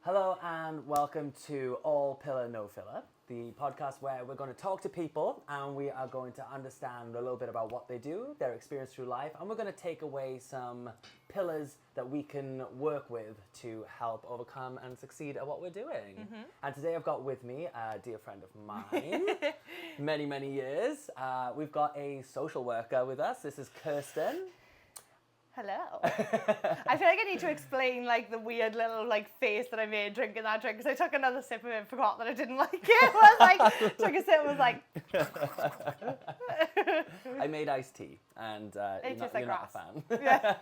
Hello and welcome to All Pillar No Filler, the podcast where we're going to talk to people and we are going to understand a little bit about what they do, their experience through life, and we're going to take away some pillars that we can work with to help overcome and succeed at what we're doing. Mm-hmm. And today I've got with me a dear friend of mine, many years. We've got a social worker with us. This is Kirsten. Hello. I feel like I need to explain the weird little face that I made drinking that drink, because I took another sip of it and forgot that I didn't like it. I was took a sip and was like... I made iced tea and you're not a fan. Yeah.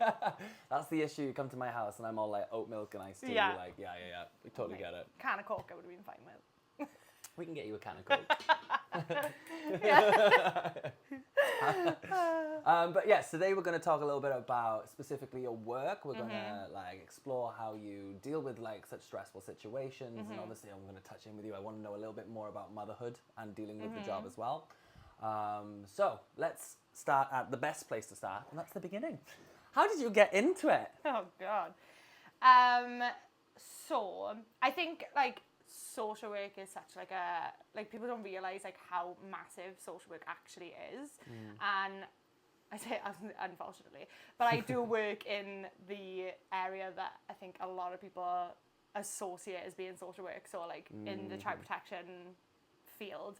That's the issue. You come to my house and I'm all like oat milk and iced tea. Yeah. You're like, yeah. We totally get it. Can of Coke I would have been fine with. We can get you a can of Coke. But yes, today we're going to talk a little bit about specifically your work. We're going to explore how you deal with such stressful situations, and obviously I'm going to touch in with you. I want to know a little bit more about motherhood and dealing with the job as well. So let's start at the best place to start, and that's the beginning. How did you get into it? Oh God. So I think social work is such a people don't realize how massive social work actually is, and I say unfortunately, but I do work in the area that I think a lot of people associate as being social work, so in the child protection field,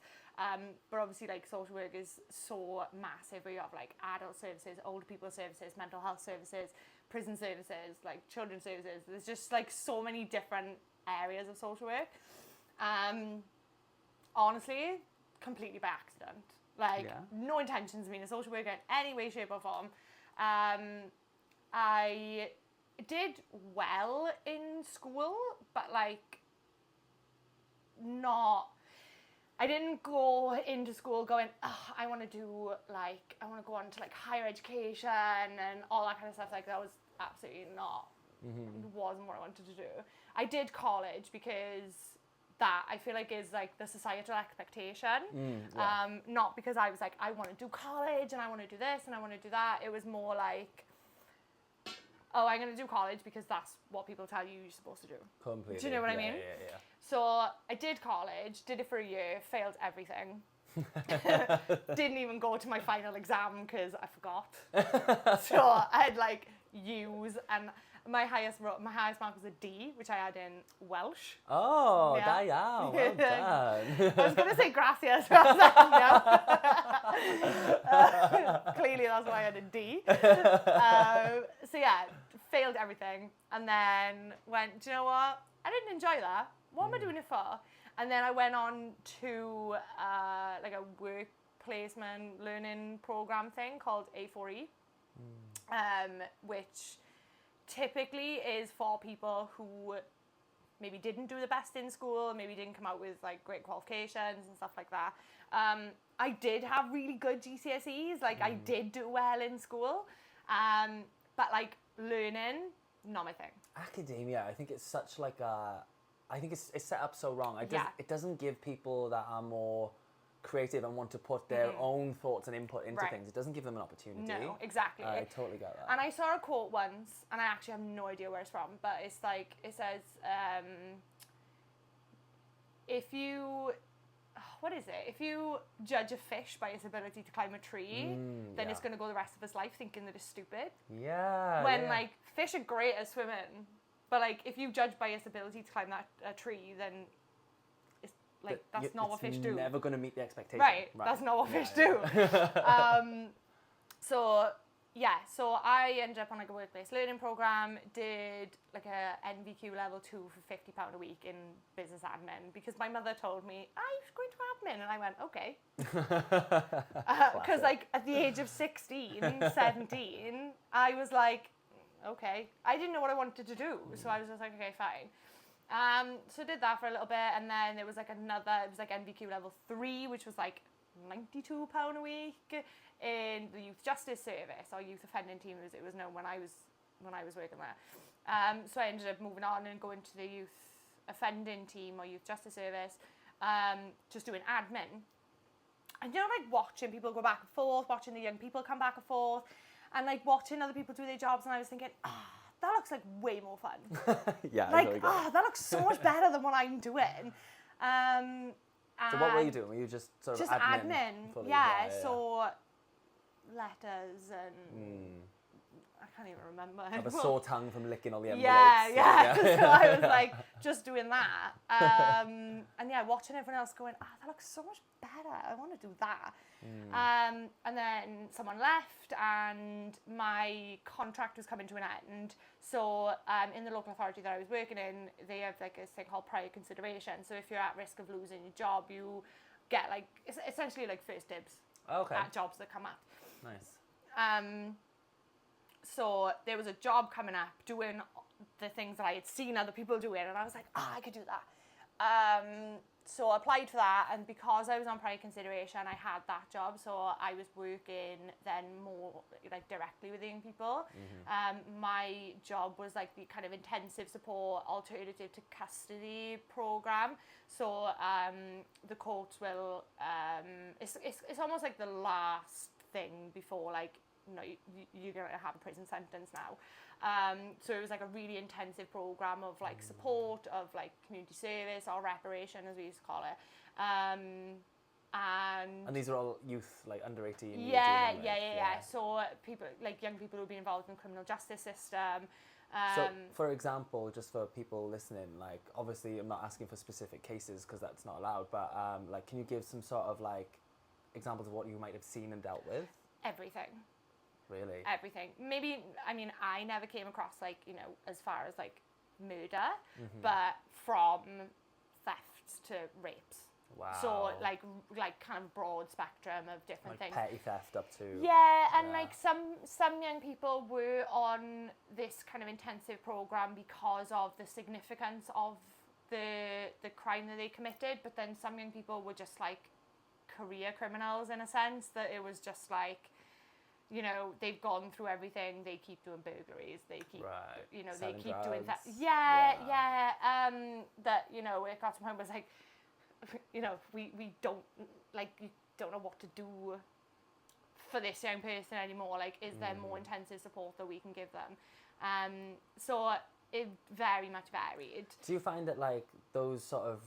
but obviously social work is so massive, where you have adult services, older people services, mental health services, prison services, children's services. There's just so many different areas of social work. Honestly, completely by accident. No intentions of being a social worker in any way, shape or form. I did well in school, but I didn't go into school going, I want to do I want to go on to higher education and all that kind of stuff. That was absolutely not, wasn't what I wanted to do. I did college because that I feel is the societal expectation, not because I was I want to do college and I want to do this and I want to do that. It was more I'm going to do college because that's what people tell you you're supposed to do. Completely. Do you know what I mean? Yeah. So I did college, did it for a year, failed everything. Didn't even go to my final exam because I forgot. So I had U's, and my highest mark was a D, which I had in Welsh. Oh, yeah. Well done. I was going to say gracias, but I was no. Clearly that's why I had a D. So yeah, failed everything, and then went, do you know what? I didn't enjoy that. What am I doing it for? And then I went on to a work placement learning program thing called A4E, which typically is for people who maybe didn't do the best in school, maybe didn't come out with great qualifications and stuff like that. I did have really good GCSEs, I did do well in school, but learning, not my thing. Academia, I think it's such I think it's set up so wrong. It doesn't give people that are more creative and want to put their own thoughts and input into things. It doesn't give them an opportunity. No, exactly. I totally get that. And I saw a quote once, and I actually have no idea where it's from, but it's it says, if you judge a fish by its ability to climb a tree, then it's going to go the rest of its life thinking that it's stupid. Yeah. When fish are great at swimming, but if you judge by its ability to climb a tree, then it's that's not what fish do. It's never going to meet the expectation. Right. That's not what fish do. So I ended up on a work-based learning program, did a NVQ level 2 for £50 a week in business admin, because my mother told me, I was going to admin, and I went, okay. Because at the age of 16, 17, I was okay. I didn't know what I wanted to do, so I was just okay, fine. So did that for a little bit, and then there was NVQ level 3, which was £92 a week in the youth justice service, or youth offending team as it was known when I was working there. So I ended up moving on and going to the youth offending team or youth justice service, just doing admin. And watching people go back and forth, watching the young people come back and forth, and watching other people do their jobs, and I was thinking, that looks like way more fun. Yeah, Like, really good. that looks so much better than what I'm doing. So what were you doing? Were you just sort of admin? fully? Yeah, so letters and I can't even remember. I have a sore tongue from licking all the envelopes. Yeah. So I was like just doing that. And yeah, watching everyone else going, that looks so much better. I want to do that. And then someone left and my contract was coming to an end. So in the local authority that I was working in, they have like a thing called prior consideration. So if you're at risk of losing your job, you get like, it's essentially like first dibs at jobs that come up. Nice. So there was a job coming up doing the things that I had seen other people doing, and I was like, I could do that. So I applied for that, and because I was on prior consideration, I had that job. So I was working then more like directly with young people. My job was like the kind of intensive support alternative to custody program. So the courts will, it's almost like the last thing before like, no, you're going to have a prison sentence now. So it was like a really intensive program of like support, of like community service or reparation, as we used to call it. And these are all youth, like under 18? Yeah. So people, like young people who've been involved in the criminal justice system. So, for example, just for people listening, like obviously I'm not asking for specific cases because that's not allowed, but like can you give some sort of like examples of what you might have seen and dealt with? Everything. Really? Everything. Maybe, I mean, I never came across like, you know, as far as like murder, but from thefts to rapes. Wow. So like kind of broad spectrum of different like things. Petty theft up to. Yeah, and like some young people were on this kind of intensive program because of the significance of the crime that they committed, but then some young people were just like career criminals in a sense, that it was just like, you know, they've gone through everything, they keep doing burglaries, they keep, you know, selling they keep drugs. doing that. That, you know, it got to the point where it was like, you know, we don't, like, you don't know what to do for this young person anymore. Like, is there more intensive support that we can give them? So it very much varied. Do you find that, like, those sort of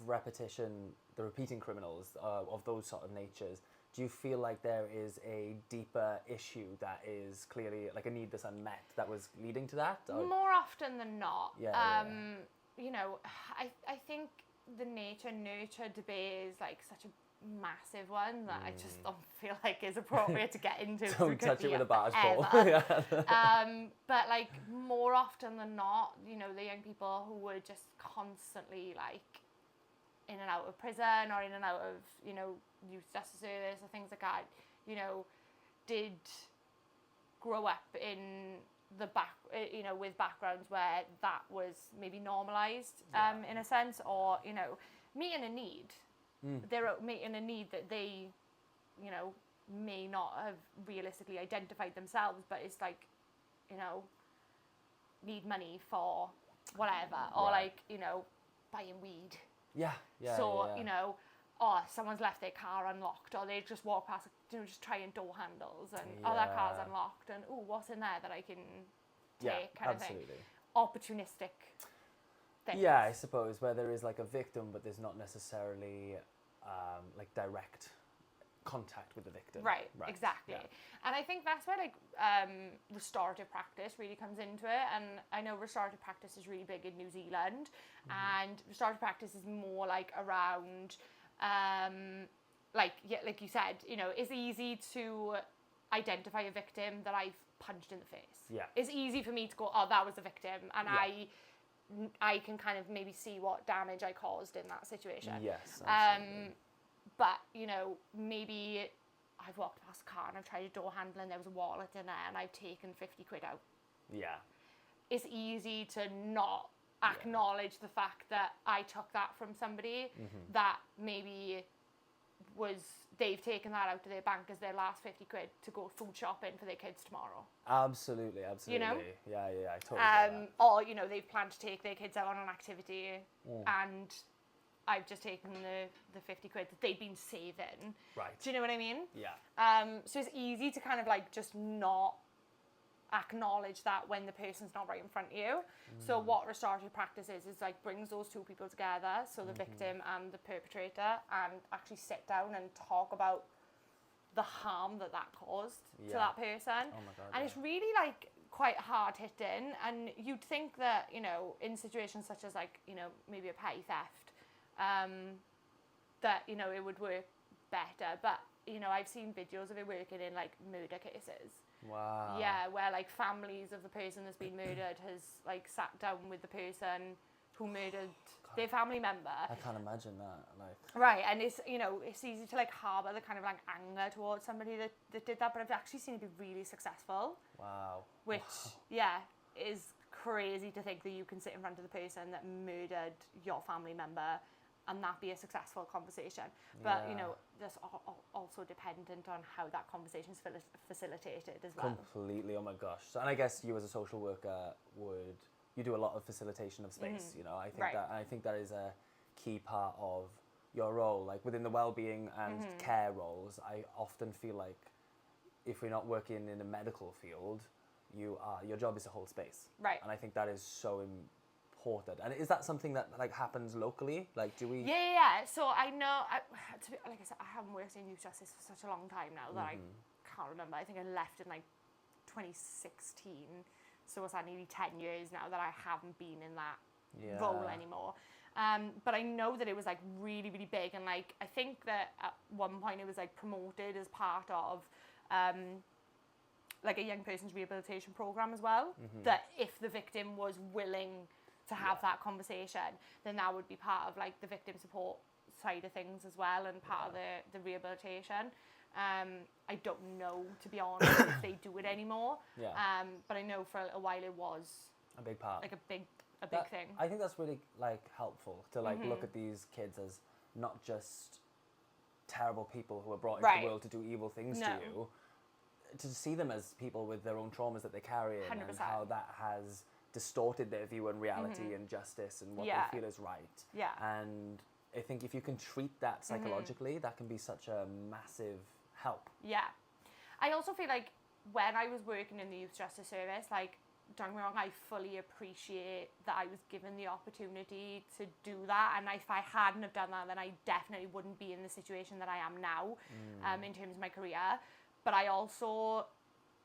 the repeating criminals of those sort of natures, do you feel like there is a deeper issue that is clearly like a need that's unmet that was leading to that? Or? More often than not. Yeah. You know, I think the nature-nurture debate is like such a massive one that I just don't feel like is appropriate to get into. Don't touch it with a barge pole. But like more often than not, you know, the young people who were just constantly like in and out of prison or in and out of, you know, youth justice service or things like that, you know, did grow up in the you know, with backgrounds where that was maybe normalised in a sense, or, you know, meeting a need. They're meeting a need that they, you know, may not have realistically identified themselves, but it's like, you know, need money for whatever, or like, you know, buying weed. So, you know, someone's left their car unlocked, or they just walk past, you know, just trying door handles, and that car's unlocked, and what's in there that I can take, kind of thing. Opportunistic things. Yeah, I suppose, where there is like a victim, but there's not necessarily like direct contact with the victim. Right. Exactly. Yeah. And I think that's where like restorative practice really comes into it. And I know restorative practice is really big in New Zealand, and restorative practice is more like around like you said, you know, it's easy to identify a victim that I've punched in the face. Yeah. It's easy for me to go, that was the victim, and I can kind of maybe see what damage I caused in that situation. Yes. Absolutely. But, you know, maybe I've walked past a car and I've tried a door handle and there was a wallet in there and I've taken 50 quid out. Yeah. It's easy to not acknowledge the fact that I took that from somebody that maybe they've taken that out of their bank as their last 50 quid to go food shopping for their kids tomorrow. Absolutely. You know? Yeah, I totally get that. Or, you know, they've planned to take their kids out on an activity and I've just taken the 50 quid that they'd been saving. Right. Do you know what I mean? Yeah. So it's easy to kind of like just not acknowledge that when the person's not right in front of you. So what restorative practice is like brings those two people together, so the victim and the perpetrator, and actually sit down and talk about the harm that caused to that person. Oh my God, and it's really like quite hard hitting, and you'd think that, you know, in situations such as like, you know, maybe a petty theft, that, you know, it would work better, but you know, I've seen videos of it working in like murder cases. Wow. Yeah, where like families of the person that's been murdered has like sat down with the person who murdered their family member. I can't imagine that. Like. Right, and it's, you know, it's easy to like harbour the kind of like anger towards somebody that did that, but I've actually seen it be really successful. Wow. Which, yeah, is crazy to think that you can sit in front of the person that murdered your family member and that be a successful conversation. But, you know, that's also dependent on how that conversation's facilitated as well. Completely, oh my gosh. So, and I guess you as a social worker you do a lot of facilitation of space, you know. I think that is a key part of your role. Like within the well-being and care roles, I often feel like if we're not working in a medical field, your job is to hold space. Right. And I think that is so important. And is that something that like happens locally? Like, do we? Yeah. So I know, like I said, I haven't worked in youth justice for such a long time now that I can't remember. I think I left in like 2016. So it's nearly 10 years now that I haven't been in that role anymore. But I know that it was like really, really big. And like, I think that at one point it was like promoted as part of like a young person's rehabilitation program as well. That if the victim was willing to have that conversation, then that would be part of like the victim support side of things as well, and part of the rehabilitation. I don't know, to be honest, if they do it anymore. But I know for a while it was a big part, like a big thing. I think that's really like helpful to like look at these kids as not just terrible people who are brought into the world to do evil things to you, to see them as people with their own traumas that they carry in, 100%. and how that has distorted their view on reality and justice and what they feel is right. And I think if you can treat that psychologically, that can be such a massive help. I also feel like when I was working in the youth justice service, like, don't get me wrong, I fully appreciate that I was given the opportunity to do that, and if I hadn't have done that, then I definitely wouldn't be in the situation that I am now, in terms of my career. But I also,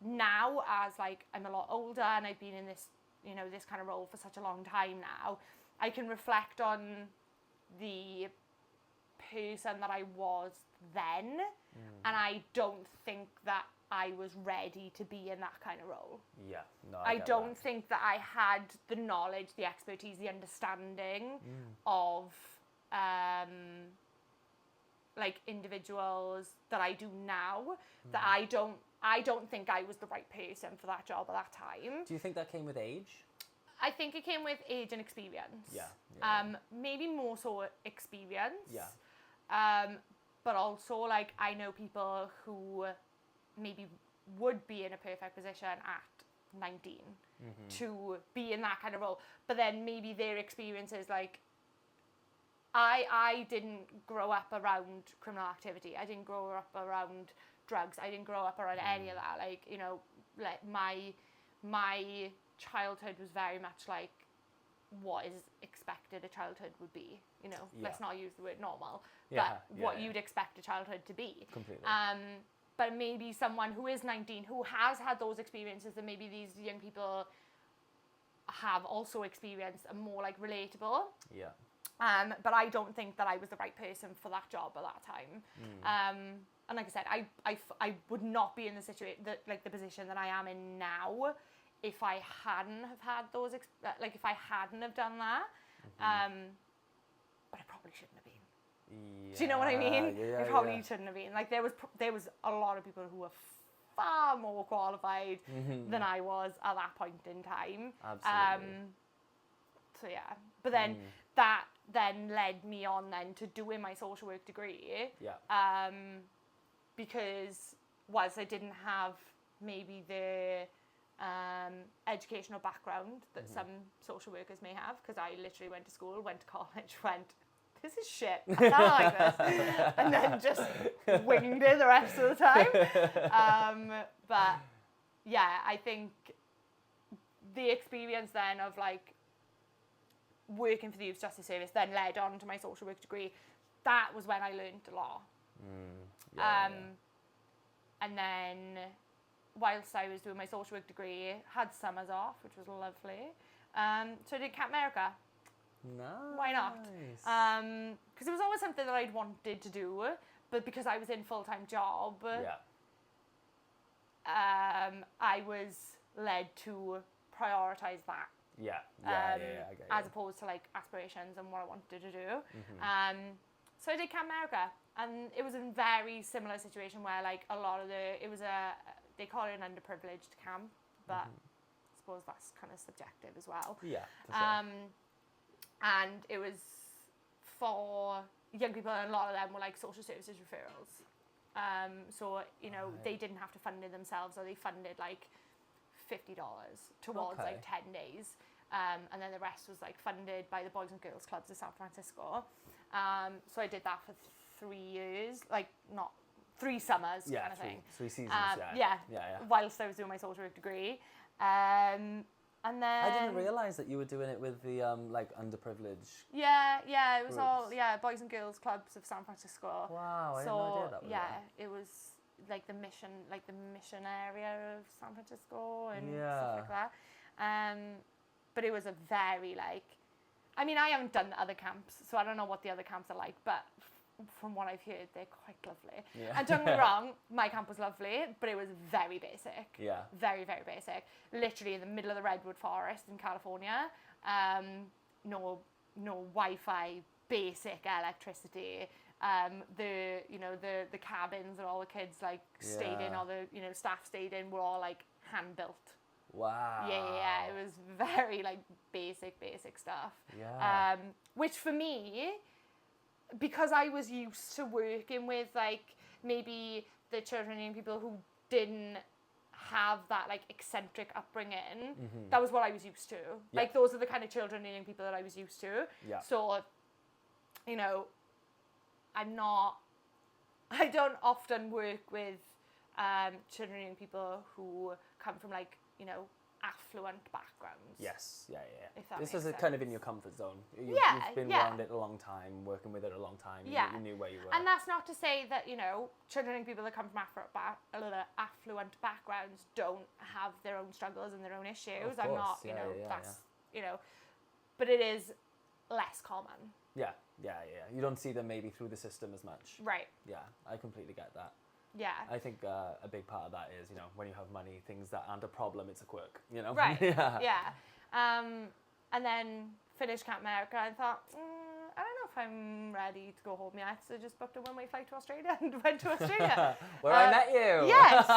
now as like I'm a lot older and I've been in this, you know, this kind of role for such a long time now, I can reflect on the person that I was then, and I don't think that I was ready to be in that kind of role. I don't think that I had the knowledge, the expertise, the understanding of like individuals that I do now. That I don't think I was the right person for that job at that time. Do you think that came with age? I think it came with age and experience. Maybe more so experience. But also, like, I know people who maybe would be in a perfect position at 19 to be in that kind of role. But then maybe their experiences, like, I didn't grow up around criminal activity. I didn't grow up around drugs. I didn't grow up around any of that. Like, you know, like my childhood was very much like what is expected a childhood would be, you know. Let's not use the word normal, but what you'd expect a childhood to be. Completely. But maybe someone who is 19 who has had those experiences that maybe these young people have also experienced are more like relatable. But I don't think that I was the right person for that job at that time. And like I said, I would not be in the situation, the position that I am in now, if I hadn't have had those, if I hadn't have done that. But I probably shouldn't have been. Do you know what I mean? I probably shouldn't have been. Like, there was a lot of people who were far more qualified than I was at that point in time. Absolutely. So yeah, but then that then led me on then to doing my social work degree. Because whilst I didn't have maybe the educational background that some social workers may have, because I literally went to school, went to college, went, this is shit, I can't like this, and then just winged it the rest of the time. But yeah, I think the experience then of like working for the Youth Justice Service then led on to my social work degree. That was when I learned a lot. And then whilst I was doing my social work degree, had summers off, which was lovely. So I did Camp America. Nice. Why not? Because it was always something that I'd wanted to do, but because I was in full-time job, I was led to prioritise that. I get it. As opposed to like aspirations and what I wanted to do. So I did Camp America, and it was a very similar situation where like a lot of they call it an underprivileged camp, but I suppose that's kind of subjective as well. Yeah, for sure. And it was for young people, and a lot of them were like social services referrals. So, you know, they didn't have to fund it themselves, or they funded like $50 towards like 10 days. And then the rest was like funded by the Boys and Girls Clubs of San Francisco. So I did that for 3 years, like not 3 summers kind of thing. 3 seasons, whilst I was doing my social work degree. And then I didn't realise that you were doing it with the like underprivileged. Yeah, it was groups. all Boys and Girls Clubs of San Francisco. Wow, I had so no idea that was it was like the mission area of San Francisco and stuff like that. But it was a very like, I mean, I haven't done the other camps, so I don't know what the other camps are like, but from what I've heard, they're quite lovely. Yeah. And don't get me wrong, my camp was lovely, but it was very basic. Yeah. Very, very basic. Literally in the middle of the redwood forest in California. No Wi-Fi, basic electricity. The cabins that all the kids like stayed in, all the staff stayed in, were all like hand built. Wow. Yeah. It was very like basic stuff. Yeah. Which for me, because I was used to working with like maybe the children and people who didn't have that like eccentric upbringing, that was what I was used to. Yeah. Like those are the kind of children and young people that I was used to. Yeah. So, I don't often work with children and young people who come from like, affluent backgrounds. Yes, yeah. This is sense. Kind of in your comfort zone. You've been around it a long time, working with it a long time. You knew where you were. And that's not to say that, children and people that come from affluent backgrounds don't have their own struggles and their own issues. Of course. I'm not, but it is less common. Yeah. You don't see them maybe through the system as much. Right. Yeah, I completely get that. Yeah. I think a big part of that is, when you have money, things that aren't a problem, it's a quirk, Right. Yeah. And then finished Camp America and thought, I don't know if I'm ready to go home yet. So just booked a one-way flight to Australia and went to Australia. Where I met you. Yes.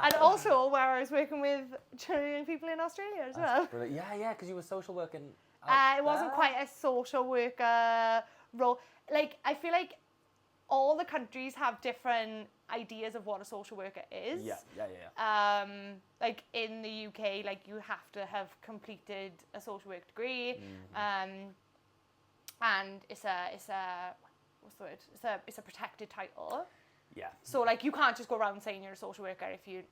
And also where I was working with children and people in Australia as well. Brilliant. Yeah, because you were social working. It wasn't quite a social worker role. Like, I feel like all the countries have different ideas of what a social worker is. Yeah. Like in the UK, like you have to have completed a social work degree, and it's a what's the word? It's a protected title. Yeah. So like you can't just go around saying you're a social worker if you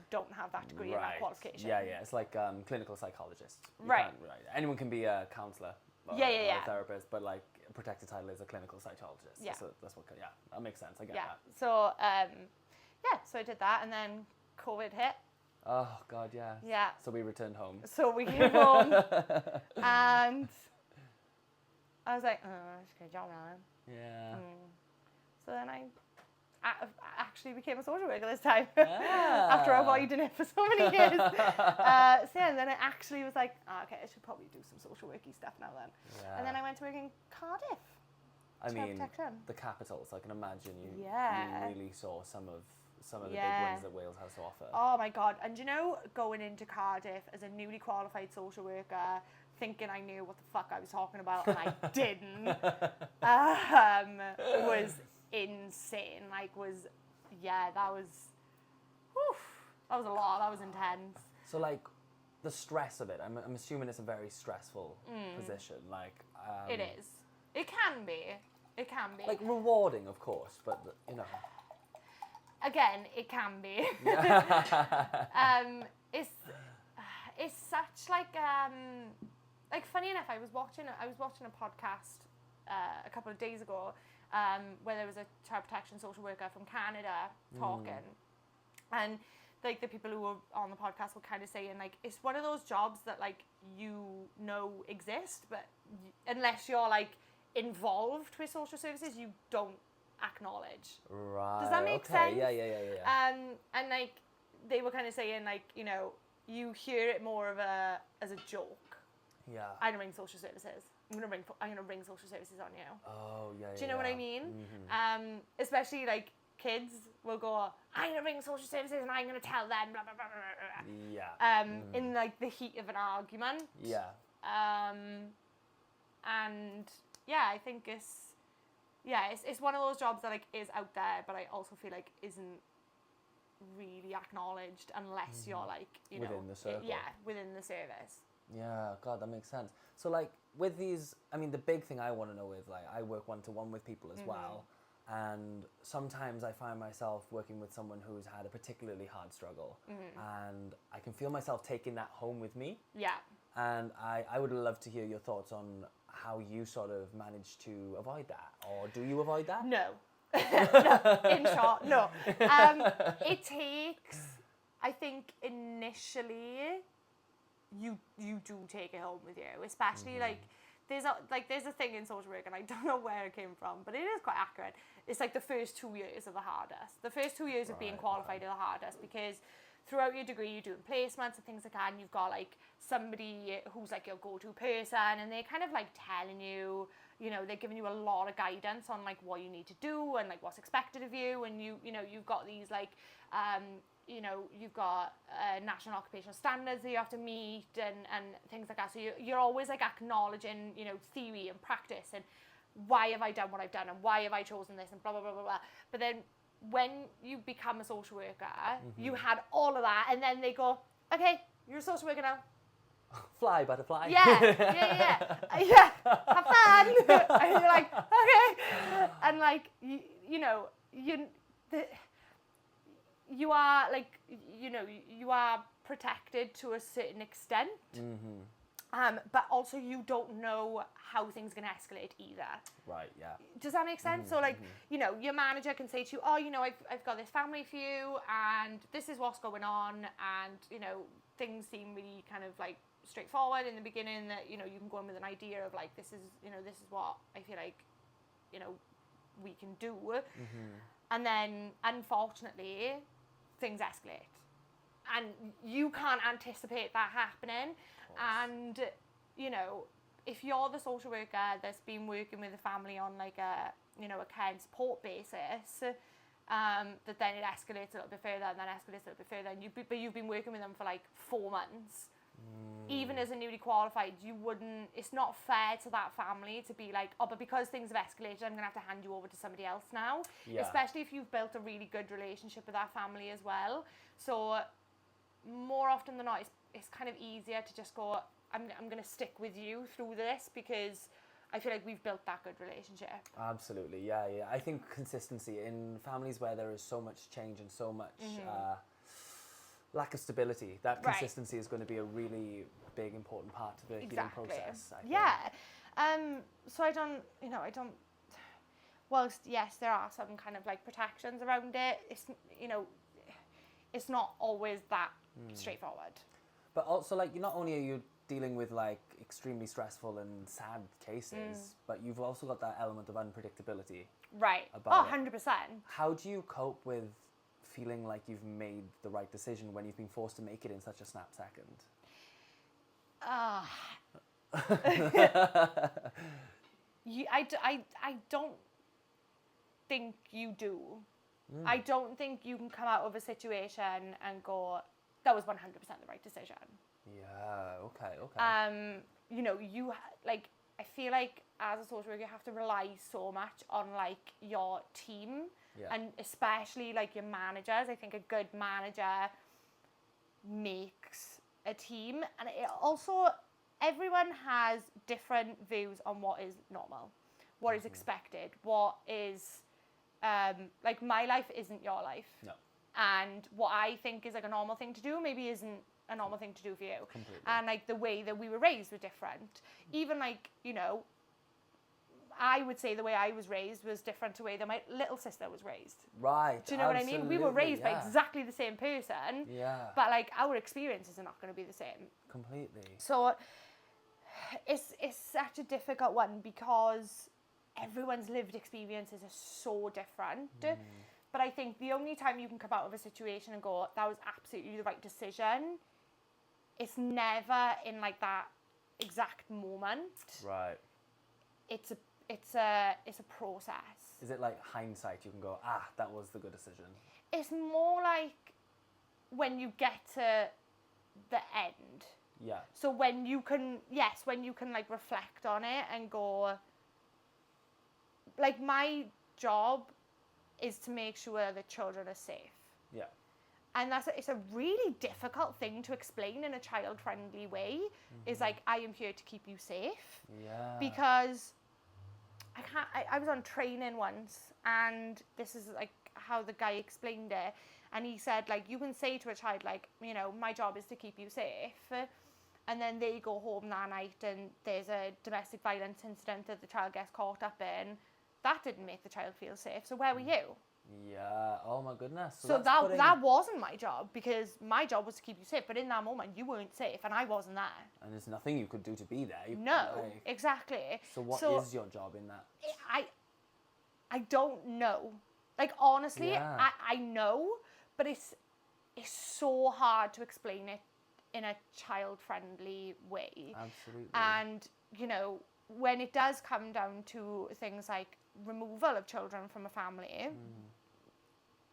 don't have that degree and that qualification. Yeah. It's like clinical psychologist. Right. Anyone can be a counsellor. Or a therapist, but like a protected title is a clinical psychologist. Yeah. So that's what. Yeah, that makes sense. I get that. So so I did that, and then COVID hit. Oh God, yeah. Yeah. So we returned home. So we came home, and I was like, I just get a job now. Yeah. So then I actually became a social worker this time after avoiding it for so many years. And then I actually was like, okay, I should probably do some social worky stuff now then. Yeah. And then I went to work in Cardiff. I mean, the capital, so I can imagine you really saw some of the big ones that Wales has to offer. Oh my God. And going into Cardiff as a newly qualified social worker, thinking I knew what the fuck I was talking about and I didn't, was insane. That was a lot. That was intense. So the stress of it, I'm assuming it's a very stressful position. It is. It can be. Like rewarding, of course, but Again, it can be. it's such like funny enough, I was watching a podcast a couple of days ago where there was a child protection social worker from Canada talking, and like the people who were on the podcast were kind of saying like it's one of those jobs that like exist, but unless you're like involved with social services, you don't acknowledge. Right. Does that make sense? Yeah. And like they were kind of saying like, you know, you hear it more of as a joke. Yeah. I'm gonna ring social services. I'm gonna ring social services on you. Oh yeah. Do you know what I mean? Mm-hmm. Especially like kids will go, I'm gonna ring social services and I'm gonna tell them blah blah blah blah blah. Yeah. In like the heat of an argument. Yeah. And yeah, I think it's one of those jobs that like is out there, but I also feel like isn't really acknowledged unless you're like, you know, within the circle. Within the service. Yeah, God, that makes sense. So like with these, I mean, the big thing I want to know is like I work one-to-one with people as well, and sometimes I find myself working with someone who's had a particularly hard struggle, and I can feel myself taking that home with me. Yeah. And I would love to hear your thoughts on how you sort of manage to avoid that, or do you avoid that? No. No, in short, no. It takes, I think, initially, you do take it home with you, especially like there's a thing in social work, and I don't know where it came from, but it is quite accurate. It's like the first 2 years are the hardest. The first 2 years of being qualified are the hardest, because throughout your degree you're doing placements and things like that, and you've got like somebody who's like your go-to person, and they're kind of like telling you, you know, they're giving you a lot of guidance on like what you need to do and like what's expected of you, and you know you've got these like you know, you've got national occupational standards that you have to meet and things like that. So you're always like acknowledging, you know, theory and practice and why have I done what I've done and why have I chosen this and blah blah blah blah blah. But then when you become a social worker, you had all of that, and then they go, okay, you're a social worker now. Fly, butterfly. Yeah. Have fun. And you're like, okay. And like, you know, you are like, you know, you are protected to a certain extent. But also you don't know how things are going to escalate either. Right, yeah. Does that make sense? So like, you know, your manager can say to you, oh, you know, I've got this family for you and this is what's going on, and, you know, things seem really kind of like straightforward in the beginning, that, you know, you can go in with an idea of like, this is, you know, this is what I feel like, you know, we can do. And then unfortunately things escalate and you can't anticipate that happening. And, you know, if you're the social worker that's been working with a family on like a, you know, a care and support basis, that then it escalates a little bit further and then escalates a little bit further, and you've been working with them for like 4 months. Even as a newly qualified, it's not fair to that family to be like, oh, but because things have escalated, I'm going to have to hand you over to somebody else now. Yeah. Especially if you've built a really good relationship with that family as well. So more often than not, it's kind of easier to just go, I'm going to stick with you through this because I feel like we've built that good relationship. Absolutely, yeah. I think consistency in families where there is so much change and so much lack of stability, that consistency is going to be a really big, important part of the healing process, I think. Yeah. So I don't, whilst yes, there are some kind of like protections around it, it's, you know, it's not always that straightforward. But also, like, not only are you dealing with like extremely stressful and sad cases, but you've also got that element of unpredictability. Right. About 100%. How do you cope with feeling like you've made the right decision when you've been forced to make it in such a snap second? I don't think you do. I don't think you can come out of a situation and go, that was 100% the right decision. Yeah, okay. You know, I feel like as a social worker, you have to rely so much on like your team, and especially like your managers. I think a good manager makes a team, and it also, everyone has different views on what is normal, what is expected, what is, like my life isn't your life. No. And what I think is like a normal thing to do maybe isn't a normal thing to do for you. Completely. And like the way that we were raised was different. Even like, you know, I would say the way I was raised was different to the way that my little sister was raised. Right. Do you know what I mean? We were raised by exactly the same person. Yeah. But like our experiences are not going to be the same. Completely. So it's such a difficult one because everyone's lived experiences are so different. But I think the only time you can come out of a situation and go, that was absolutely the right decision, it's never in like that exact moment. Right. It's a process. Is it like hindsight? You can go, that was the good decision. It's more like when you get to the end. Yeah. So when you can like reflect on it and go, like my job is to make sure that children are safe. Yeah. And it's a really difficult thing to explain in a child-friendly way. Is like, I am here to keep you safe. Yeah. Because I was on training once, and this is like how the guy explained it, and he said like, you can say to a child like, you know, my job is to keep you safe, and then they go home that night and there's a domestic violence incident that the child gets caught up in. That didn't make the child feel safe, so where were you? Yeah. Oh my goodness. So that wasn't my job, because my job was to keep you safe, but in that moment you weren't safe and I wasn't there. And there's nothing you could do to be there. Exactly. So what is your job in that? I don't know. Like honestly, Yeah. I know, but it's so hard to explain it in a child-friendly way. Absolutely. And you know, when it does come down to things like removal of children from a family,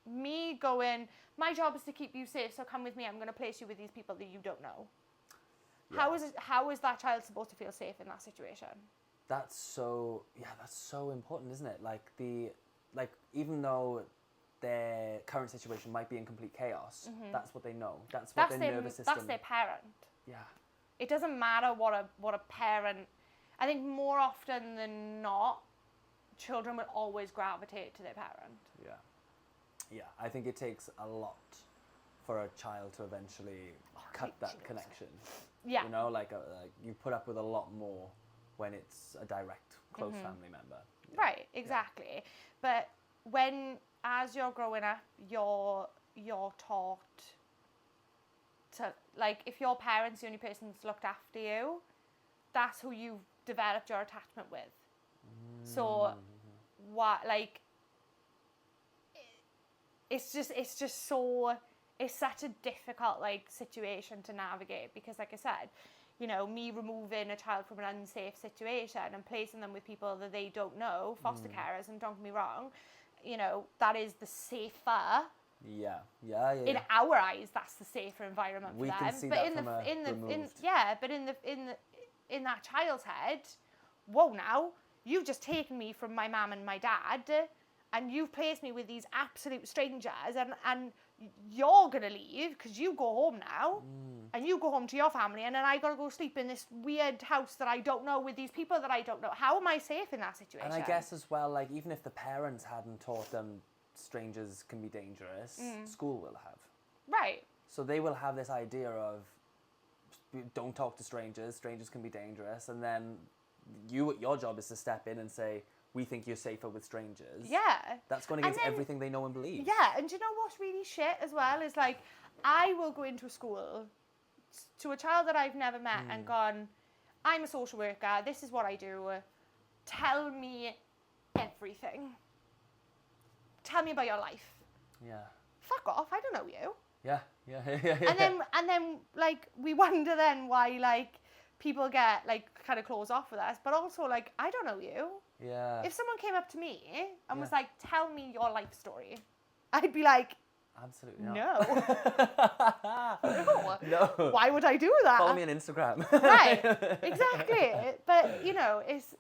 me going, my job is to keep you safe, so come with me, I'm going to place you with these people that you don't know. Yeah. How is that child supposed to feel safe in that situation? That's so important, isn't it? Like even though their current situation might be in complete chaos, that's what they know. That's what their nervous system. That's their parent. Yeah. It doesn't matter what a parent. I think more often than not, children will always gravitate to their parent. Yeah. Yeah. I think it takes a lot for a child to eventually cut that connection. Yeah. You know, like you put up with a lot more when it's a direct, close family member. Yeah. Right. Exactly. Yeah. But as you're growing up, you're taught to, like, if your parent's the only person that's looked after you, that's who you've developed your attachment with. So what, like, it's such a difficult like situation to navigate, because like I said, you know, me removing a child from an unsafe situation and placing them with people that they don't know, foster carers, and don't get me wrong, you know, that is the safer. Yeah. In our eyes, that's the safer environment for them. We can see but that in from but in that child's head, whoa, now you've just taken me from my mum and my dad, and you've placed me with these absolute strangers, and you're gonna leave because you go home now, and you go home to your family, and then I gotta go sleep in this weird house that I don't know with these people that I don't know. How am I safe in that situation? And I guess as well, like, even if the parents hadn't taught them strangers can be dangerous, school will have. Right. So they will have this idea of don't talk to strangers can be dangerous, and then your job is to step in and say, we think you're safer with strangers. Yeah. That's going against everything they know and believe. Yeah, and do you know what's really shit as well is, like, I will go into a school to a child that I've never met and gone, I'm a social worker, this is what I do, tell me everything. Tell me about your life. Yeah. Fuck off, I don't know you. Yeah. And then like, we wonder then why, like, people get, like, kind of close off with us, but also, like, I don't know you. Yeah. If someone came up to me and was like, tell me your life story, I'd be like, absolutely not. No. Why would I do that? Follow me on Instagram. Right, exactly. But, you know, it's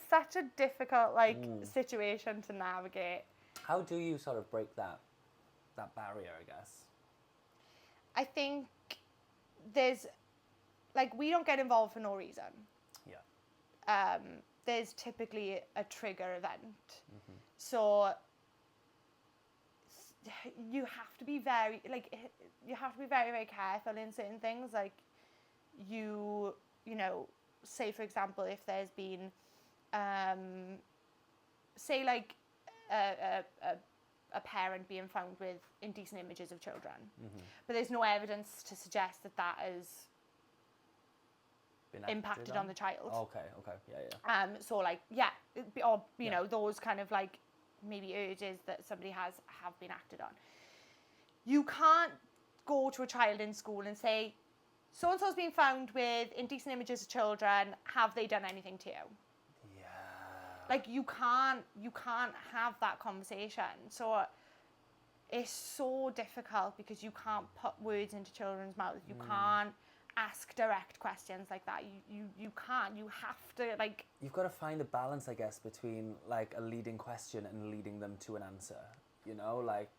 such a difficult, like, situation to navigate. How do you sort of break that barrier, I guess? I think there's, like, we don't get involved for no reason. Yeah. There's typically a trigger event. So you have to be very, like, you have to be very, very careful in certain things. Like, you know, say, for example, if there's been, say, like, a parent being found with indecent images of children, but there's no evidence to suggest that that has Been impacted acted on the child. Okay, yeah. So, like, yeah, or, you know, those kind of, like, maybe urges that somebody have been acted on. You can't go to a child in school and say, so-and-so's been found with indecent images of children, have they done anything to you? Yeah. Like, you can't have that conversation. So it's so difficult because you can't put words into children's mouths. You can't ask direct questions like that. You can't. You have to, like... You've got to find a balance, I guess, between, like, a leading question and leading them to an answer. You know, like,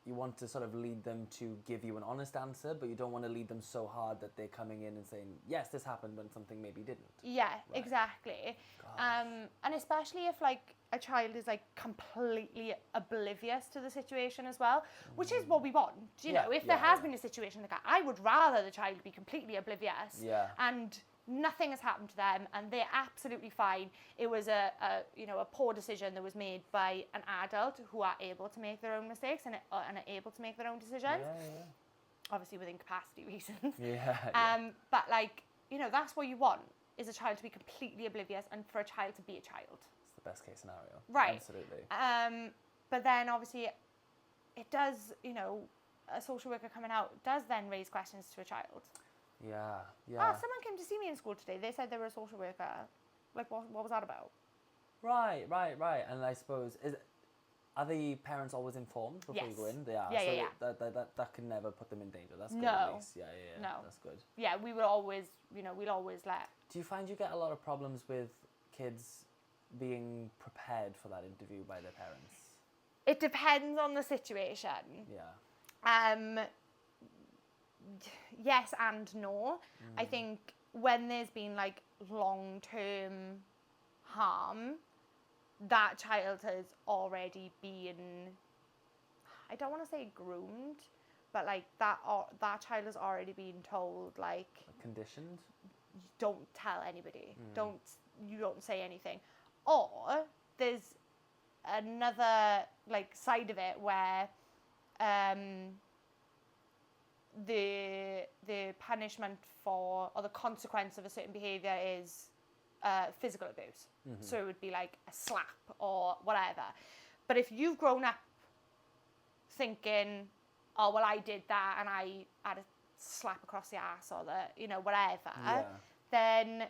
you want to sort of lead them to give you an honest answer, but you don't want to lead them so hard that they're coming in and saying, yes, this happened when something maybe didn't. Yeah, exactly. And especially if, like, a child is, like, completely oblivious to the situation as well, which is what we want. You know, if there has been a situation like that, I would rather the child be completely oblivious and nothing has happened to them and they're absolutely fine. It was a poor decision that was made by an adult who are able to make their own mistakes and are able to make their own decisions. Obviously within capacity reasons. But, like, you know, that's what you want, is a child to be completely oblivious and for a child to be a child. It's the best case scenario. Right. Absolutely. But then obviously it does, you know, a social worker coming out does then raise questions to a child. Yeah. Someone came to see me in school today. They said they were a social worker. Like, what was that about? Right. And I suppose, are the parents always informed before you go in? They are. Yeah. That can never put them in danger. That's good. No. At least. Yeah. No. That's good. Yeah, we would always, you know, we'd always let... Do you find you get a lot of problems with kids being prepared for that interview by their parents? It depends on the situation. Yeah. Yes and no. I think when there's been, like, long-term harm, that child has already been, I don't want to say groomed, but, like, that child has already been told, like... Conditioned? Don't tell anybody. You don't say anything. Or there's another, like, side of it where the punishment for, or the consequence of a certain behaviour is physical abuse. So it would be like a slap or whatever. But if you've grown up thinking, oh, well, I did that and I had a slap across the ass or the, you know, whatever, then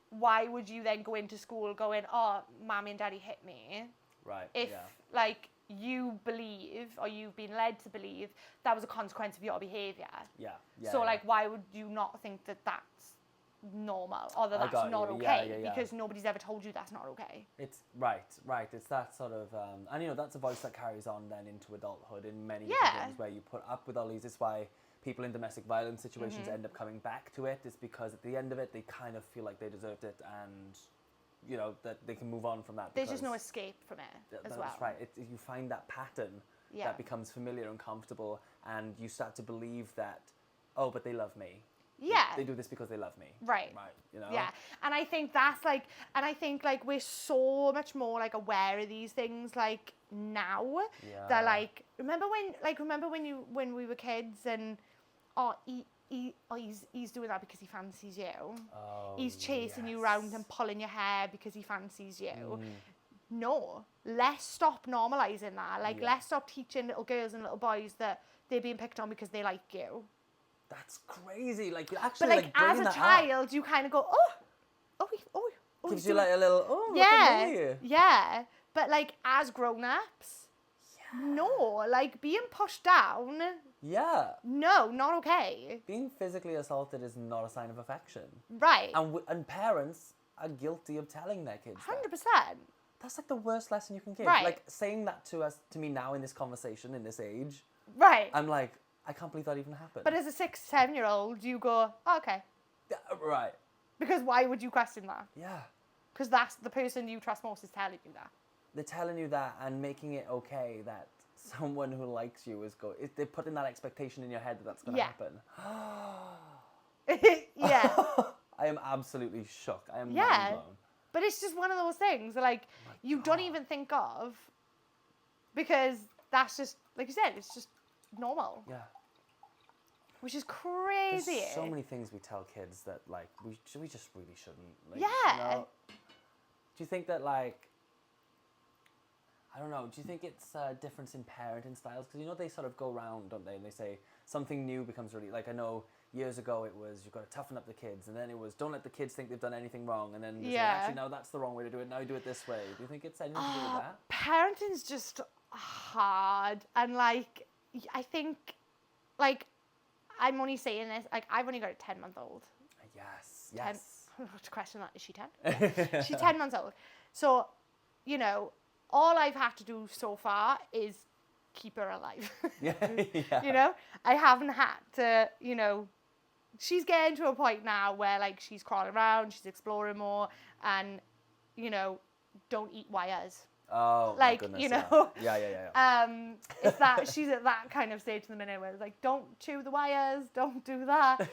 why would you then go into school going, oh, mommy and daddy hit me? Right. If, like, you believe, or you've been led to believe, that was a consequence of your behaviour. So, like, why would you not think that that's normal, or that that's not okay? Because nobody's ever told you that's not okay. It's right. It's that sort of, and, you know, that's a voice that carries on then into adulthood in many different ways, where you put up with all these. It's why people in domestic violence situations end up coming back to it. It's because at the end of it, they kind of feel like they deserved it, and, you know, that they can move on from that. There's just no escape from it as well. That's right. You find that pattern that becomes familiar and comfortable, and you start to believe that, oh, but they love me. Yeah. They do this because they love me. Right. You know? Yeah. And I think that's like, like, we're so much more, like, aware of these things, like, now. Yeah. That, like, remember when we were kids and, oh, he's doing that because he fancies you. Oh, he's chasing you around and pulling your hair because he fancies you. No. Let's stop normalising that. Like, let's stop teaching little girls and little boys that they're being picked on because they like you. That's crazy. Like, actually, but, like as a child, up, you kind of go, oh. gives you, like, a little, look at me. Yeah. But, like, as grown-ups, no. Like, being pushed down. Yeah. No, not okay. Being physically assaulted is not a sign of affection. Right. And parents are guilty of telling their kids 100%. that. That's, like, the worst lesson you can give. Right. Like, saying that to me now in this conversation, in this age. Right. I'm like, I can't believe that even happened. But as a 6-7-year-old, you go, oh, okay. Right. Because why would you question that? Yeah. Because that's the person you trust most is telling you that. They're telling you that and making it okay that someone who likes you they're putting that expectation in your head that that's going to happen. Yeah. I am absolutely shook. I am Yeah. mind blown. But it's just one of those things like you don't even think of, because that's just, like you said, it's just normal. Yeah. Which is crazy. There's so many things we tell kids that like we just really shouldn't. Like, Yeah. do you think that like, I don't know, do you think it's a difference in parenting styles? Because they sort of go around, don't they? And they say something new becomes really, like I know years ago it was you've got to toughen up the kids, and then it was don't let the kids think they've done anything wrong, and then they say, actually no, that's the wrong way to do it, now you do it this way. Do you think it's anything to do with that? Parenting's just hard, and like I think like I'm only saying this, like I've only got a 10-month-old. Yes. To question that, is she 10? She's 10 months old. So, all I've had to do so far is keep her alive. Yeah. I haven't had to, she's getting to a point now where like she's crawling around, she's exploring more, and, don't eat wires. Oh, like, my goodness, Yeah. It's that she's at that kind of stage in the minute where it's like, don't chew the wires, don't do that,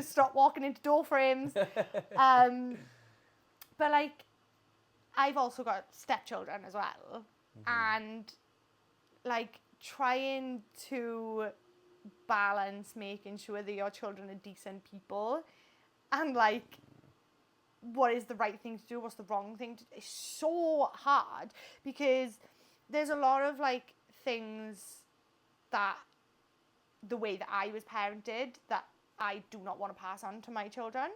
stop walking into door frames. But like, I've also got stepchildren as well, and like trying to balance making sure that your children are decent people, and like, what is the right thing to do, what's the wrong thing to do, it's so hard, because there's a lot of like things that the way that I was parented that I do not want to pass on to my children.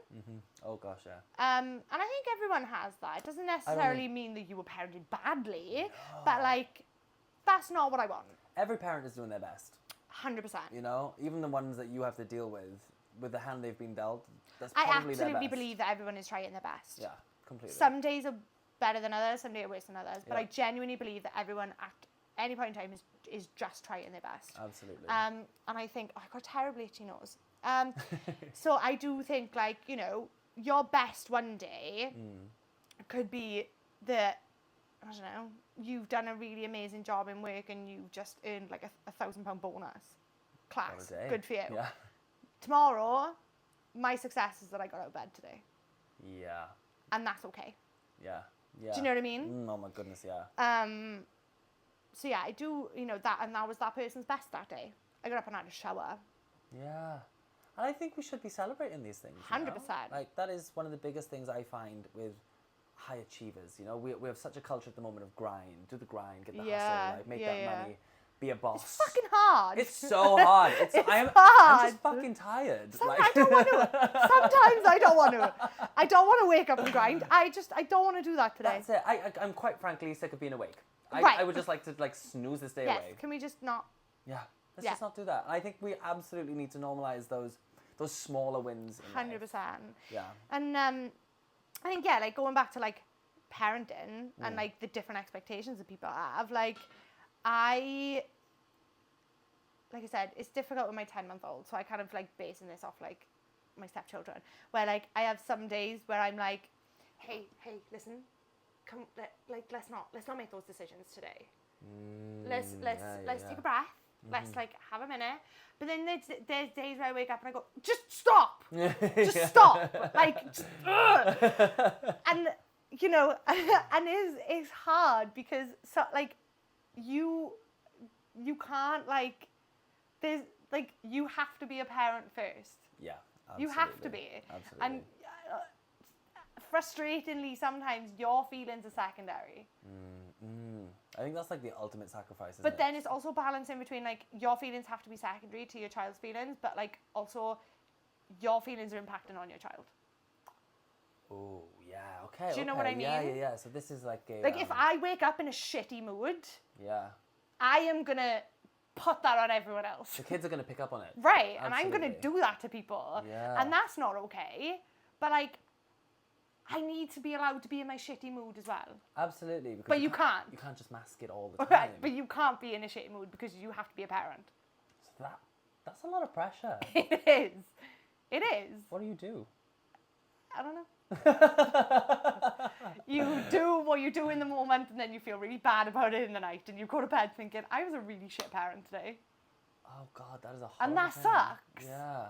Oh gosh, yeah. And I think everyone has that. It doesn't necessarily mean that you were parented badly, but like, that's not what I want. Every parent is doing their best. 100%. Even the ones that you have to deal with the hand they've been dealt, that's probably I their absolutely best. believe that everyone is trying their best. Yeah, completely. Some days are better than others, some days are worse than others, but Yeah. I genuinely believe that everyone at any point in time is just trying their best. Absolutely. And I think, I got a terribly itchy nose. So I do think, like, your best one day could be that, I don't know, you've done a really amazing job in work and you've just earned like a £1,000 bonus. Class. What a day. Good for you. Yeah. Tomorrow, my success is that I got out of bed today. Yeah. And that's okay. Yeah. Yeah. Do you know what I mean? Oh my goodness, yeah. So yeah, I do, that was that person's best that day. I got up and had a shower. Yeah. And I think we should be celebrating these things. 100%. Like, that is one of the biggest things I find with high achievers. We have such a culture at the moment of grind. Do the grind, get the hustle, like, make that money, be a boss. It's fucking hard. It's so hard. I'm hard. just fucking tired. I don't want to. Sometimes I don't want to. I don't want to wake up and grind. I don't want to do that today. That's it. I'm quite frankly sick of being awake. Right. I would just like to snooze this day Yes. away. Can we just not? Yeah. Let's just not do that. I think we absolutely need to normalize those smaller wins. 100%. Yeah. And I think like going back to like parenting and like the different expectations that people have, like I said, it's difficult with my 10-month-old, so I kind of like basing this off like my stepchildren, where like I have some days where I'm like, hey, listen, come, let's not make those decisions today. Let's take a breath. Let's like have a minute. But then there's days where I wake up and I go, just stop, just stop, like, just, and and it's hard because you can't like, there's like, you have to be a parent first. Yeah, absolutely. You have to be. Absolutely. And frustratingly, sometimes your feelings are secondary. I think that's like the ultimate sacrifice, isn't But it? then it's also balancing between like your feelings have to be secondary to your child's feelings, but like also your feelings are impacting on your child. Oh, yeah, okay. Do you know what I mean? Yeah. So this is like a... Like if I wake up in a shitty mood, yeah, I am going to put that on everyone else. the kids are going to pick up on it. Right, and I'm going to Absolutely. do that to people. Yeah. And that's not okay. But like, I need to be allowed to be in my shitty mood as well. Absolutely. Because But you can't. You can't just mask it all the time. Right, but you can't be in a shitty mood because you have to be a parent. So that's a lot of pressure. It is. It is. What do you do? I don't know. You do what you do in the moment, and then you feel really bad about it in the night, and you go to bed thinking, I was a really shit parent today. Oh God, that is a horrible And that thing. sucks. Yeah.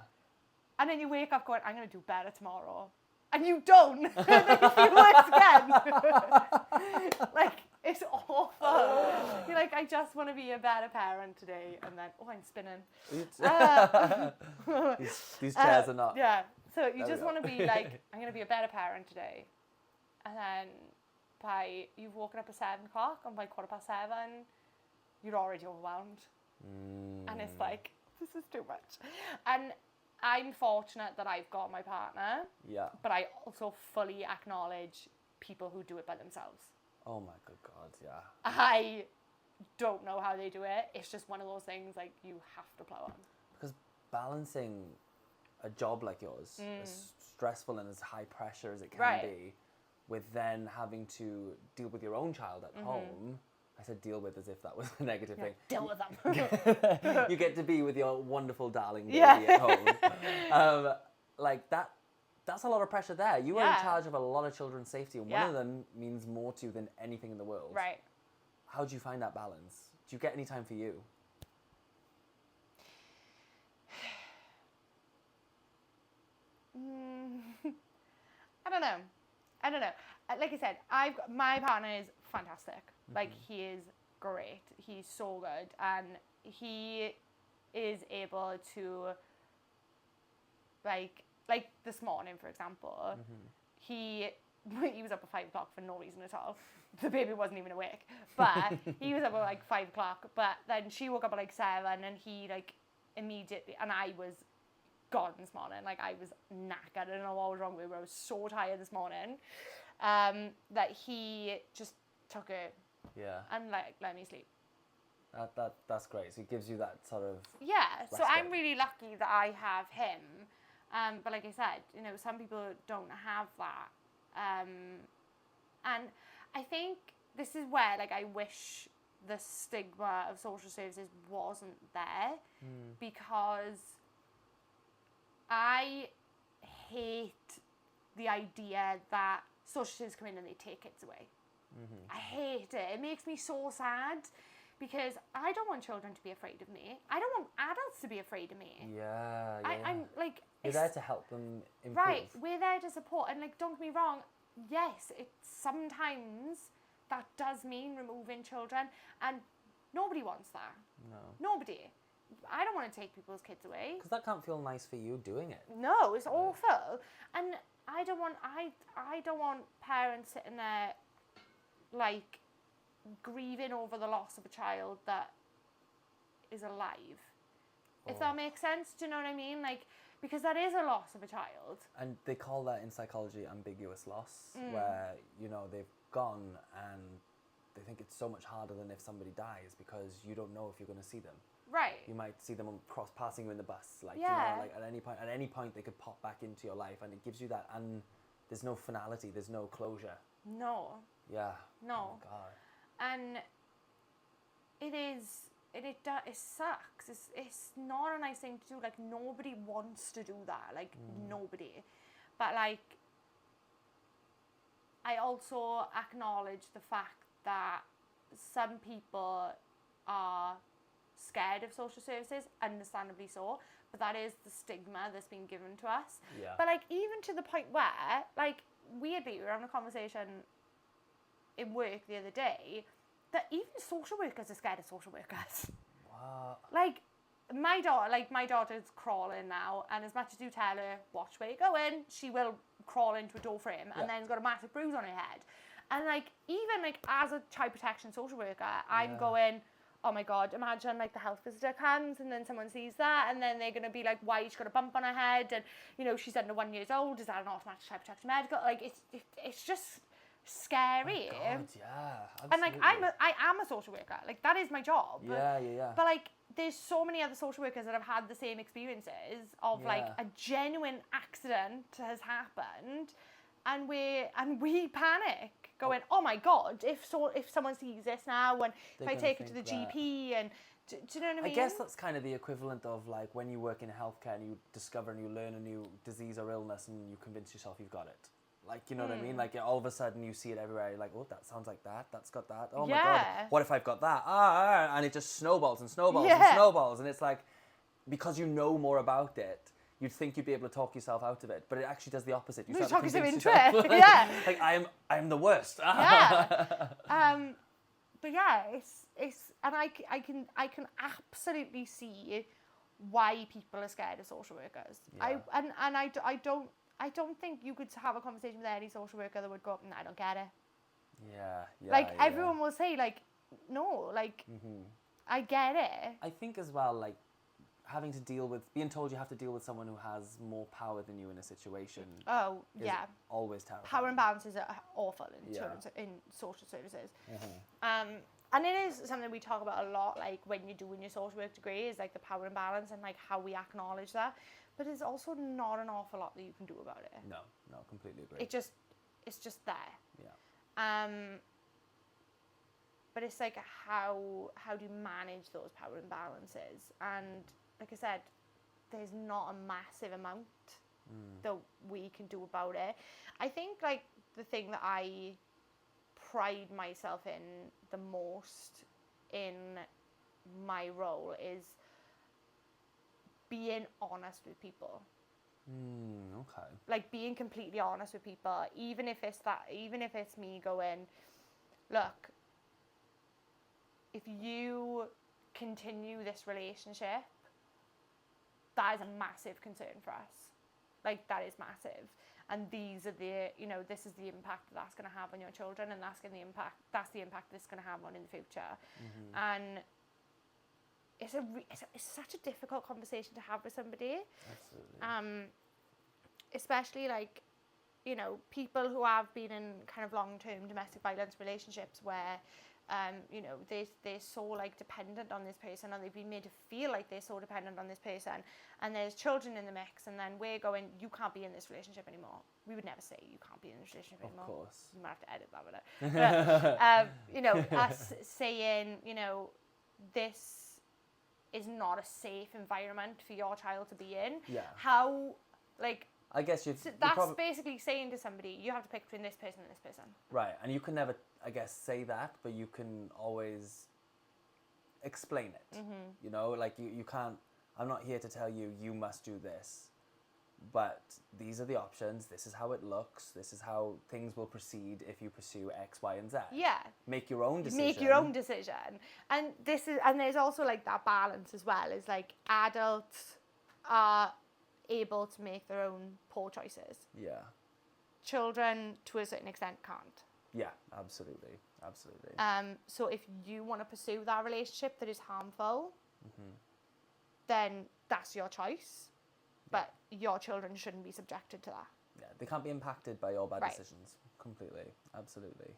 And then you wake up going, I'm going to do better tomorrow. And you don't. And then you feel worse again. Like, it's awful. You're like, I just want to be a better parent today. And then, oh, I'm spinning. These chairs are not. Yeah. So you There we just go. want to be like, I'm going to be a better parent today. And then you've woken up at 7 o'clock, and by 7:15, you're already overwhelmed. And it's like, this is too much. And I'm fortunate that I've got my partner, Yeah. but I also fully acknowledge people who do it by themselves. Oh my good God, yeah. I don't know how they do it. It's just one of those things, like, you have to plow on. Because balancing a job like yours, as stressful and as high pressure as it can be, with then having to deal with your own child at home. I said deal with as if that was a negative thing. Deal with them. You get to be with your wonderful darling baby at home. Like that's a lot of pressure there. You are in charge of a lot of children's safety, and one of them means more to you than anything in the world. Right. How do you find that balance? Do you get any time for you? I don't know. Like I said, my partner is fantastic. Like, he is great. He's so good, and he is able to, like this morning, for example, he was up at 5 o'clock for no reason at all. The baby wasn't even awake, but he was up at like 5 o'clock. But then she woke up at like 7, and he like immediately, and I was gone this morning. Like, I was knackered. I don't know what was wrong with me. I was so tired this morning that he just took it and like let me sleep. That's great. So it gives you that sort of So respite. I'm really lucky that I have him. But like I said, you know, some people don't have that. And I think this is where, like, I wish the stigma of social services wasn't there, because I hate the idea that social services come in and they take kids away. I hate it. It makes me so sad, because I don't want children to be afraid of me. I don't want adults to be afraid of me. I'm like... You're there to help them improve. Right, we're there to support, and like, don't get me wrong, yes, it sometimes that does mean removing children, and nobody wants that. No. Nobody. I don't want to take people's kids away. Because that can't feel nice for you doing it. No, it's awful. And I don't want parents sitting there like grieving over the loss of a child that is alive. If that makes sense, do you know what I mean? Like, because that is a loss of a child. And they call that in psychology ambiguous loss, where, you know, they've gone and they think it's so much harder than if somebody dies, because you don't know if you're going to see them. Right. You might see them passing you in the bus, like, you Yeah. know, like at any point they could pop back into your life, and it gives you that, and there's no finality, there's no closure. No. Yeah. No. Oh my God. And it sucks. It's not a nice thing to do. Like, nobody wants to do that. Like, nobody. But like, I also acknowledge the fact that some people are scared of social services, understandably so, but that is the stigma that's been given to us. Yeah. But like, even to the point where, like, weirdly, we were having a conversation in work the other day that even social workers are scared of social workers. Wow. Like, my daughter's crawling now, and as much as you tell her, watch where you're going, she will crawl into a door frame and then has got a massive bruise on her head. And like, even like, as a child protection social worker, I'm going, oh my God, imagine like the health visitor comes and then someone sees that, and then they're going to be like, why she got a bump on her head, and you know, she's under 1 year old, is that an automatic child protection medical? Like, it's just scary. Oh God, yeah. Absolutely. And like, I am a social worker, like, that is my job. Yeah. But like, there's so many other social workers that have had the same experiences of like a genuine accident has happened, and we panic, going, oh my God, if someone sees this now, and if I take it to the GP, and do you know what I mean? I guess that's kind of the equivalent of like when you work in healthcare and you discover and you learn a new disease or illness and you convince yourself you've got it. Like, you know what I mean? Like, all of a sudden you see it everywhere. You're like, oh, that sounds like that. That's got that. Oh my God. Yeah. What if I've got that? And it just snowballs and snowballs and Yeah. snowballs. And it's like, because you know more about it, you'd think you'd be able to talk yourself out of it, but it actually does the opposite. You You start talk to yourself convince into yourself, it. Yeah. Like, I'm the worst. Yeah. But yeah, it's and I can absolutely see why people are scared of social workers. Yeah. I don't think you could have a conversation with any social worker that would go, I don't get it. Yeah. Like everyone will say, like, no, like I get it. I think as well, like, having to deal with, being told you have to deal with someone who has more power than you in a situation Oh is yeah, always terrifying. power imbalances are awful in Yeah. in social services. And it is something we talk about a lot, like when you're doing your social work degree, is like the power imbalance and like how we acknowledge that. But there's also not an awful lot that you can do about it. No, completely agree. It's just there. Yeah. But it's like how do you manage those power imbalances? And like I said, there's not a massive amount that we can do about it. I think like the thing that I pride myself in the most in my role is being honest with people. Okay. Like being completely honest with people, even if it's me going, look, if you continue this relationship, that is a massive concern for us. Like, that is massive. And these are this is the impact that's going to have on your children, and that's the impact this is going to have on in the future. And it's such a difficult conversation to have with somebody. Absolutely. Especially like, people who have been in kind of long-term domestic violence relationships where they're so like dependent on this person, or they've been made to feel like they're so dependent on this person, and there's children in the mix, and then we're going, you can't be in this relationship anymore. We would never say you can't be in this relationship anymore. Of course. You might have to edit that with it. Us saying, this is not a safe environment for your child to be in. Yeah. How, like, I guess that's basically saying to somebody, you have to pick between this person and this person. Right, and you can never, I guess, say that, but you can always explain it. Like you can't, I'm not here to tell you, you must do this, but these are the options, this is how it looks, this is how things will proceed if you pursue X, Y, and Z. Yeah. Make your own decision. Make your own decision. And there's also like that balance as well, is like adults are able to make their own poor choices. Yeah. Children, to a certain extent, can't. Yeah, absolutely. So if you want to pursue that relationship that is harmful, then that's your choice. But your children shouldn't be subjected to that. Yeah, they can't be impacted by your bad Right. decisions. Completely. Absolutely.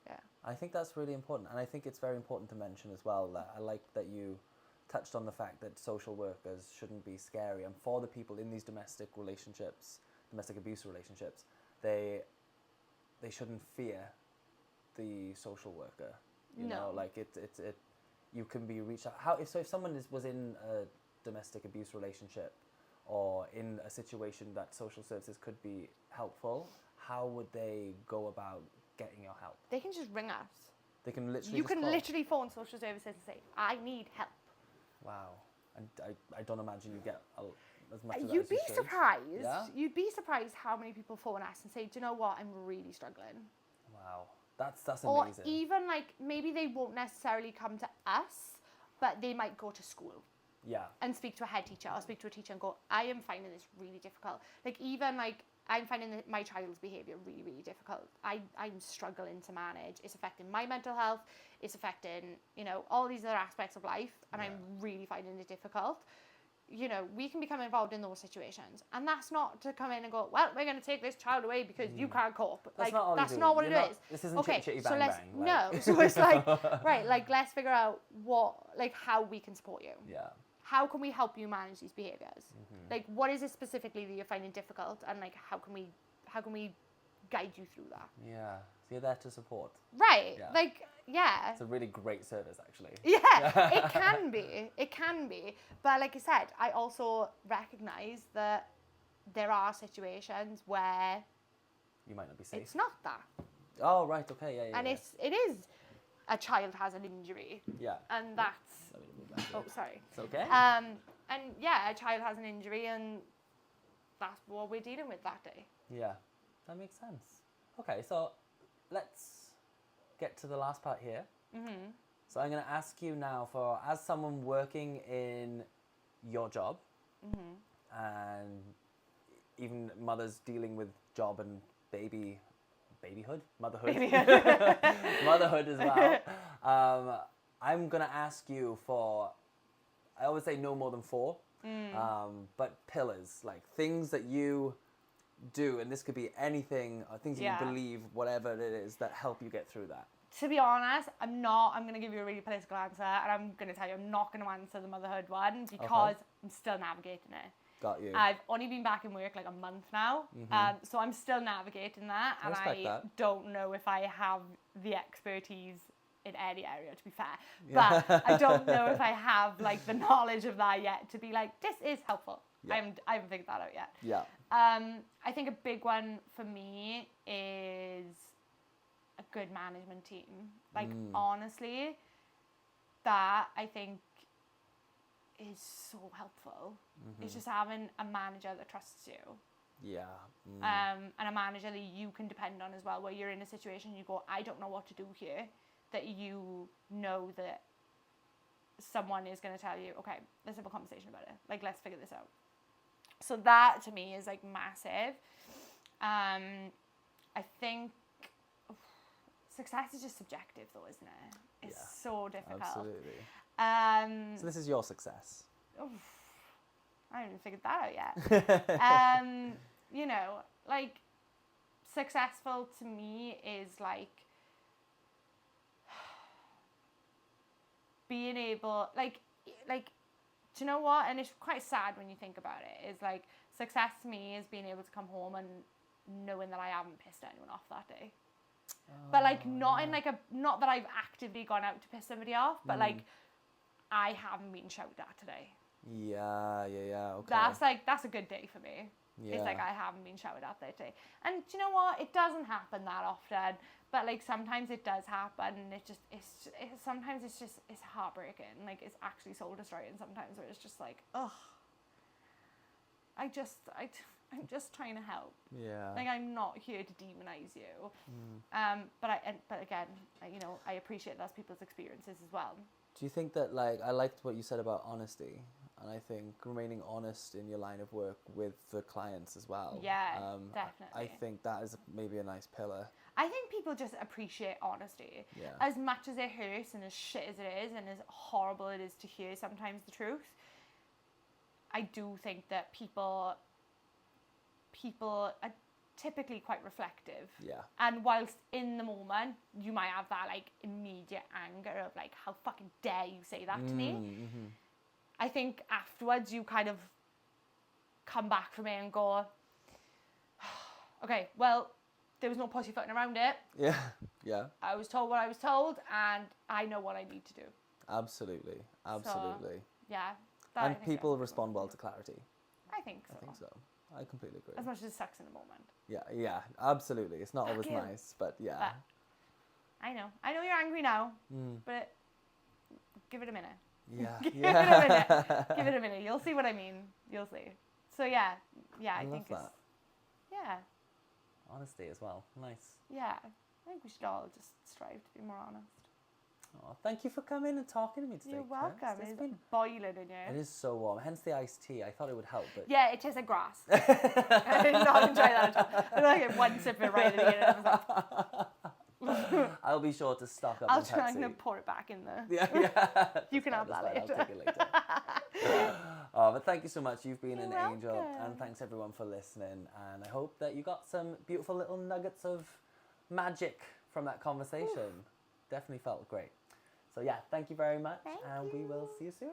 Yeah. I think that's really important. And I think it's very important to mention as well that I like that you touched on the fact that social workers shouldn't be scary. And for the people in these domestic abuse relationships, they shouldn't fear the social worker. You know, like it you can be reached out. If someone was in a domestic abuse relationship or in a situation that social services could be helpful, how would they go about getting your help? They can just ring us. They can literally You just can call. literally phone social services and say, I need help. Wow. And I don't imagine you get as much of that You'd as you be should. surprised. Yeah? You'd be surprised how many people phone us and say, do you know what, I'm really struggling. Wow. That's Or amazing. even like, maybe they won't necessarily come to us, but they might go to school Yeah. and speak to a head teacher or speak to a teacher and go, I am finding this really difficult. Like, even like, I'm finding that my child's behaviour really, really difficult. I'm struggling to manage. It's affecting my mental health. It's affecting, all these other aspects of life. And I'm really finding it difficult. We can become involved in those situations. And that's not to come in and go, well, we're going to take this child away because you can't cope. That's not all that's you do. not what You're it not- is. This isn't okay, chitty so bang let's, bang. no. So it's like, right, like, let's figure out how we can support you. Yeah. How can we help you manage these behaviors? Like, what is it specifically that you're finding difficult, and like, how can we guide you through that? Yeah. So you're there to support. Right. Yeah. Like, yeah. It's a really great service, actually. Yeah, it can be. It can be. But like I said, I also recognise that there are situations where you might not be safe. It's not that. Oh, right, okay, yeah. And yeah. it is a child has an injury. Yeah. And that's... Let me move back Oh, here. sorry. It's okay. And yeah, a child has an injury and that's what we're dealing with that day. Yeah, that makes sense. Okay, so let's get to the last part here. Mm-hmm. So I'm going to ask you now for, as someone working in your job, Mm-hmm. and even mothers dealing with job and motherhood, motherhood as well. I'm going to ask you for, I always say no more than 4, but pillars, like things that you do, and this could be anything, or things you believe, whatever it is, that help you get through that. To be honest, I'm going to give you a really political answer, and I'm going to tell you I'm not going to answer the motherhood one because I'm still navigating it. Got you. I've only been back in work like a month now, so I'm still navigating that, and I don't know if I have the expertise in any area, to be fair. Yeah. But I don't know if I have like the knowledge of that yet to be like, this is helpful. Yeah. I haven't figured that out yet. Yeah. I think a big one for me is a good management team. Like, honestly, that I think is so helpful. It's just having a manager that trusts you. Yeah. And a manager that you can depend on as well, where you're in a situation you go, I don't know what to do here, that you know that someone is going to tell you, okay, let's have a conversation about it. Like, let's figure this out. So that to me is like massive. I think success is just subjective though, isn't it? It's so difficult. Absolutely. So this is your success. I haven't even figured that out yet. You know, like, successful to me is like being able, like, do you know what? And it's quite sad when you think about it. Is like, success to me is being able to come home and knowing that I haven't pissed anyone off that day. But like, not in like not that I've actively gone out to piss somebody off, but like, I haven't been shouted at today. Yeah, okay. That's a good day for me. Yeah. It's like, I haven't been shouted at that day. And do you know what? It doesn't happen that often, but like, sometimes it does happen, and sometimes it's heartbreaking. Like, it's actually soul destroying sometimes, where it's just like, ugh. I'm just trying to help. Yeah. Like, I'm not here to demonize you. But again, you know, I appreciate that's people's experiences as well. Do you think that, like, I liked what you said about honesty, and I think remaining honest in your line of work with the clients as well. Yeah, definitely. I think that is maybe a nice pillar. I think people just appreciate honesty. Yeah. As much as it hurts and as shit as it is and as horrible it is to hear sometimes the truth, I do think that people are typically quite reflective. Yeah. And whilst in the moment you might have that like immediate anger of like, how fucking dare you say that to me, I think afterwards you kind of come back from it and go, okay, well, there was no pussyfooting around it. Yeah. I was told what I was told, and I know what I need to do. Absolutely. So, yeah. And people respond well to clarity. I think so. I think so. I completely agree. As much as it sucks in the moment. Yeah, absolutely. It's not Fuck always you. nice, but yeah. But I know you're angry now, but give it a minute. Yeah. Give it a minute. You'll see what I mean. You'll see. So yeah, I think love that. Yeah. Honesty as well. Nice. Yeah. I think we should all just strive to be more honest. Oh, thank you for coming and talking to me today. You're welcome. Kirsten. It's been boiling in here. It is so warm. Hence the iced tea. I thought it would help, but Yeah, it tastes like grass. I did not enjoy that at all. I like it one sip of it right at the beginning. I was like, I'll be sure to stock up I'm on Pepsi. going to pour it back in there. Yeah. You can have that I'll later. take it later. Oh, but thank you so much. You've been You're an angel, welcome. and thanks everyone for listening. And I hope that you got some beautiful little nuggets of magic from that conversation. Definitely felt great. So yeah, thank you very much, Thank and we you. will see you soon.